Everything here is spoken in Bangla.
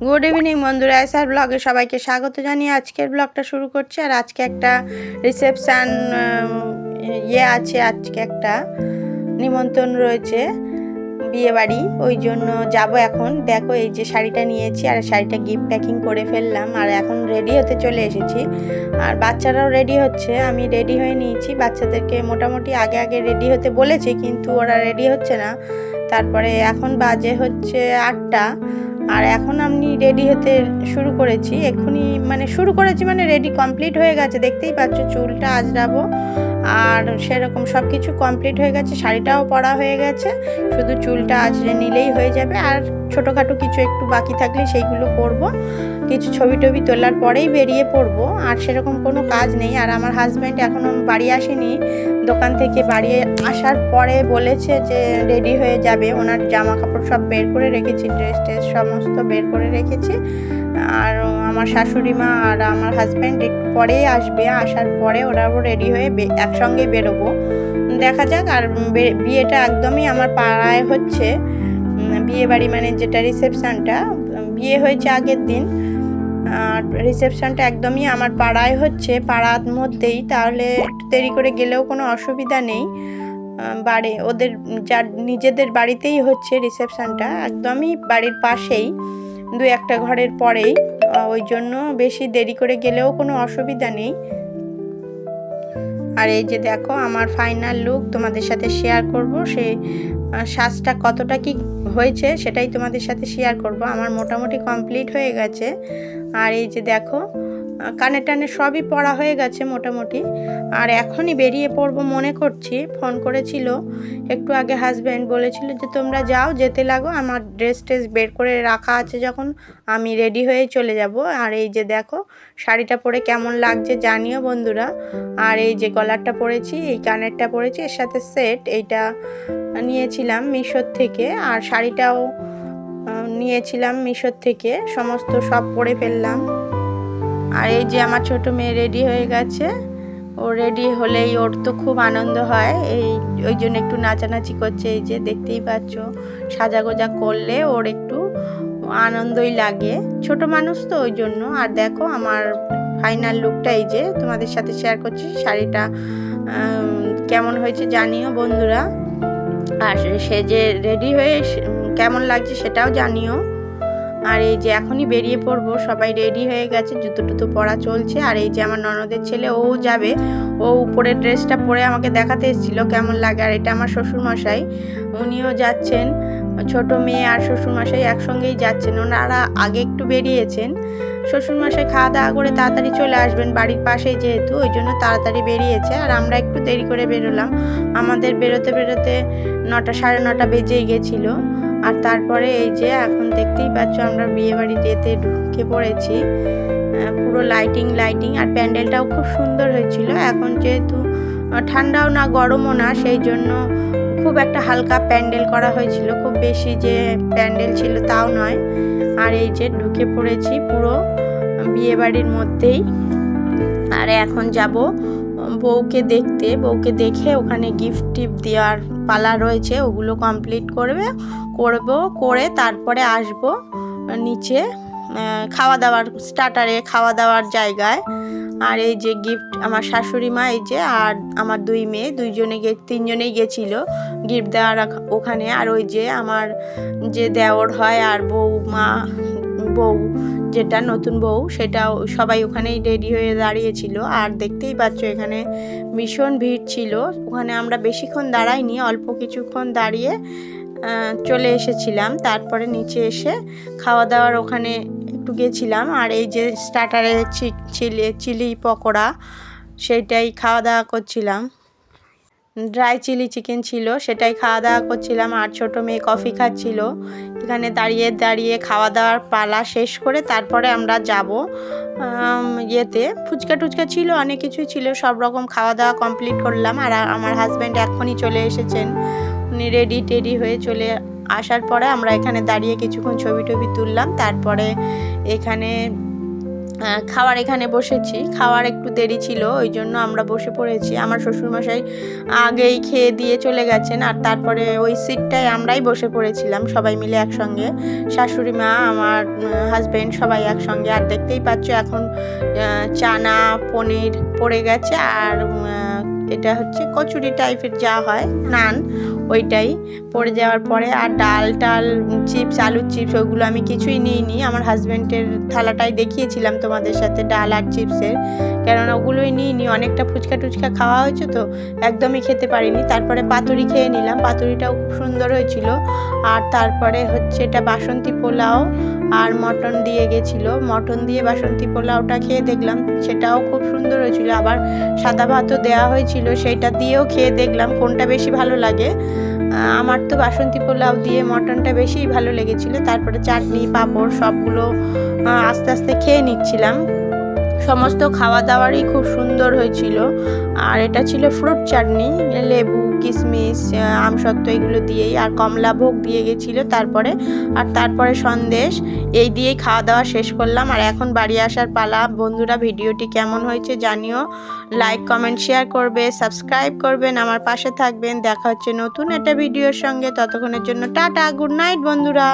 গুড ইভিনিং বন্ধুরা, এসআর ব্লগে সবাইকে স্বাগত জানিয়ে আজকের ব্লগটা শুরু করছি। আর আজকে একটা রিসেপশান আছে, আজকে একটা নিমন্ত্রণ রয়েছে বিয়ে বাড়ি, ওই জন্য যাব এখন। দেখো এই যে শাড়িটা নিয়েছি আর শাড়িটা গিফট প্যাকিং করে ফেললাম আর এখন রেডি হতে চলে এসেছি। আর বাচ্চারাও রেডি হচ্ছে, আমি রেডি হয়ে নিয়েছি। বাচ্চাদেরকে মোটামুটি আগে আগে রেডি হতে বলেছি, কিন্তু ওরা রেডি হচ্ছে না। তারপরে এখন বাজে হচ্ছে 8টা, আর এখন আমি রেডি হতে শুরু করেছি। এক্ষুনি শুরু করেছি রেডি কমপ্লিট হয়ে গেছে, দেখতেই পাচ্ছ। চুলটা আঁচড়াবো আর সেরকম সব কিছু কমপ্লিট হয়ে গেছে, শাড়িটাও পরা হয়ে গেছে, শুধু চুলটা আঁচড়ে নিলেই হয়ে যাবে। আর ছোটোখাটো কিছু একটু বাকি থাকলে সেইগুলো করব, কিছু ছবি টবি তোলার পরেই বেরিয়ে পড়বো। আর সেরকম কোনো কাজ নেই। আর আমার হাজব্যান্ড এখনও বাড়ি আসেনি, দোকান থেকে বাড়ি আসার পরে বলেছে যে রেডি হয়ে যাবে। ওনার জামা কাপড় সব বের করে রেখেছি, ড্রেস ট্রেস সমস্ত বের করে রেখেছি। আর আমার শাশুড়ি মা আর আমার হাজব্যান্ড একটু পরেই আসবে, আসার পরে ওরাও রেডি হয়ে একসঙ্গে বেরোবো, দেখা যাক। আর বিয়েটা একদমই আমার পাড়ায় হচ্ছে, বিয়ে বাড়ি যেটা রিসেপশানটা, বিয়ে হয়েছে আগের দিন আর রিসেপশানটা একদমই আমার পাড়ায় হচ্ছে, পাড়ার মধ্যেই। তাহলে একটু দেরি করে গেলেও কোনো অসুবিধা নেই। বাড়ি ওদের যার নিজেদের বাড়িতেই হচ্ছে রিসেপশানটা, একদমই বাড়ির পাশেই, 2-1টা ঘরের পরেই। ওই জন্য বেশি দেরি করে গেলেও কোনো অসুবিধা নেই। আর এই যে দেখো আমার ফাইনাল লুক তোমাদের সাথে শেয়ার করব। সেই সাজটা কতটা কি হয়েছে সেটাই তোমাদের সাথে শেয়ার করব। আমার মোটামুটি কমপ্লিট হয়ে গেছে। আর এই যে দেখো কানে টানে সবই পড়া হয়ে গেছে মোটামুটি। আর এখনই বেরিয়ে পড়বো মনে করছি। ফোন করেছিল একটু আগে হাজব্যান্ড, বলেছিল যে তোমরা যাও, যেতে লাগো, আমার ড্রেস ট্রেস বের করে রাখা আছে যখন, আমি রেডি হয়ে চলে যাব। আর এই যে দেখো শাড়িটা পরে কেমন লাগছে জানিও বন্ধুরা। আর এই যে গলারটা পরেছি, এই কানেরটা পরেছি, এর সাথে সেট, এইটা নিয়েছিলাম মিশোর থেকে। আর শাড়িটাও নিয়েছিলাম মিশোর থেকে, সমস্ত সব পরে ফেললাম। আর এই যে আমার ছোট মেয়ে রেডি হয়ে গেছে। ও রেডি হলেই ওর তো খুব আনন্দ হয়, ওই জন্য একটু নাচানাচি করছে। এই যে দেখতেই পাচ্ছ, সাজাগোজা করলে ওর একটু আনন্দই লাগে, ছোট মানুষ তো ওই জন্য। আর দেখো আমার ফাইনাল লুকটা এই যে তোমাদের সাথে শেয়ার করছি। শাড়িটা কেমন হয়েছে জানিও বন্ধুরা। আর সে যে রেডি হয়ে কেমন লাগছে সেটাও জানিও। আর এই যে এখনই বেরিয়ে পড়বো, সবাই রেডি হয়ে গেছে, জুতো টুতো পরা চলছে। আর এই যে আমার ননদের ছেলে, ও যাবে, ও উপরের ড্রেসটা পরে আমাকে দেখাতে এসেছিলো কেমন লাগে। আর এটা আমার শ্বশুরমশাই, উনিও যাচ্ছেন, ছোট মেয়ে আর শ্বশুরমশাই একসঙ্গেই যাচ্ছেন। ওনারা আগে একটু বেরিয়েছেন, শ্বশুরমশাই খাওয়া দাওয়া করে তাড়াতাড়ি চলে আসবেন, বাড়ির পাশেই যেহেতু, ওই জন্য তাড়াতাড়ি বেরিয়েছে। আর আমরা একটু দেরি করে বেরোলাম, আমাদের বেরোতে বেরোতে 9টা 9:30 বেজেই গেছিলো। আর তারপরে এই যে এখন দেখতেই পাচ্ছ আমরা বিয়ে বাড়িতে ঢুকে পড়েছি। পুরো লাইটিং আর প্যান্ডেলটাও খুব সুন্দর হয়েছিল। এখন যেহেতু ঠান্ডাও না গরমও না, সেই জন্য খুব একটা হালকা প্যান্ডেল করা হয়েছিল, খুব বেশি যে প্যান্ডেল ছিল তাও নয়। আর এই যে ঢুকে পড়েছি পুরো বিয়ে বাড়ির মধ্যেই। আর এখন যাব বউকে দেখতে, বউকে দেখে ওখানে গিফট টিফট দেওয়ার পালা রয়েছে, ওগুলো কমপ্লিট করে তারপরে আসব নিচে খাওয়া দাওয়ার খাওয়া দাওয়ার জায়গায়। আর এই যে গিফট আমার শাশুড়ি মা, এই যে, আর আমার 2 মেয়ে, 3জনেই গেছিল গিফট দেওয়ার ওখানে। আর ওই যে আমার যে দেওর হয় আর বউ যেটা নতুন বউ, সেটাও সবাই ওখানেই রেডি হয়ে দাঁড়িয়েছিল। আর দেখতেই পাচ্ছ এখানে ভীষণ ভিড় ছিল, ওখানে আমরা বেশিক্ষণ দাঁড়াইনি, অল্প কিছুক্ষণ দাঁড়িয়ে চলে এসেছিলাম। তারপরে নিচে এসে খাওয়া দাওয়ার ওখানে একটু গেছিলাম। আর এই যে স্টার্টারে চিলি পকোড়া, সেইটাই খাওয়া দাওয়া করছিলাম। ড্রাই চিলি চিকেন ছিল, সেটাই খাওয়া দাওয়া করছিলাম। আর ছোটো মেয়ে কফি খাচ্ছিল। এখানে দাঁড়িয়ে দাঁড়িয়ে খাওয়া দাওয়ার পালা শেষ করে তারপরে আমরা যাব ইয়েতে। ফুচকা টুচকা ছিল, অনেক কিছুই ছিল, সব রকম খাওয়া দাওয়া কমপ্লিট করলাম। আর আমার হাজব্যান্ড এখনই চলে এসেছেন, উনি রেডি হয়ে চলে আসার পরে আমরা এখানে দাঁড়িয়ে কিছুক্ষণ ছবি টবি তুললাম। তারপরে এখানে খাওয়ার এখানে বসেছি। খাওয়ার একটু দেরি ছিল, ওই জন্য আমরা বসে পড়েছি। আমার শ্বশুরমশাই আগেই খেয়ে দিয়ে চলে গেছেন, আর তারপরে ওই সিটটায় আমরাই বসে পড়েছিলাম সবাই মিলে একসঙ্গে, শাশুড়ি মা, আমার হাজব্যান্ড, সবাই একসঙ্গে। আর দেখতেই পাচ্ছ এখন চানা পনির পড়ে গেছে, আর এটা হচ্ছে কচুরি টাইপের যা হয় নান, ওইটাই পড়ে যাওয়ার পরে, আর ডাল টাল চিপস, আলুর চিপস, ওইগুলো আমি কিছুই নিইনি। আমার হাজব্যান্ডের থালাটাই দেখিয়েছিলাম তোমাদের সাথে, ডাল আর চিপসের, কেননা ওগুলোই নিইনি। অনেকটা ফুচকা টুচকা খাওয়া হয়েছে তো একদমই খেতে পারিনি। তারপরে পাতুরি খেয়ে নিলাম, পাতুরিটাও খুব সুন্দর হয়েছিল। আর তারপরে হচ্ছে এটা বাসন্তী পোলাও আর মটন দিয়ে গেছিলো, মটন দিয়ে বাসন্তী পোলাওটা খেয়ে দেখলাম, সেটাও খুব সুন্দর হয়েছিল। আবার সাদা ভাতও দেওয়া হয়েছিল, সেইটা দিয়েও খেয়ে দেখলাম কোনটা বেশি ভালো লাগে। আমার তো বাসন্তী পোলাও দিয়ে মটনটা বেশি ভালো লেগেছিলো। তারপরে চাটনি পাঁপড় সবগুলো আস্তে আস্তে খেয়ে নিচ্ছিলাম। সমস্ত খাওয়া দাওয়ারই খুব সুন্দর হয়েছিল। আর এটা ছিল ফ্রুট চাটনি, লেবু, কিশমিশ, আমসত্ত্ব এগুলো দিয়েই, আর কমলা ভোগ দিয়ে গেছিলো তারপরে সন্দেশ, এই দিয়েই খাওয়া দাওয়া শেষ করলাম। আর এখন বাড়ি আসার পালা। বন্ধুরা, ভিডিওটি কেমন হয়েছে জানিও, লাইক কমেন্ট শেয়ার করবে, সাবস্ক্রাইব করবেন, আমার পাশে থাকবেন। দেখা হচ্ছে নতুন একটা ভিডিওর সঙ্গে, ততক্ষণের জন্য টাটা, গুড নাইট বন্ধুরা।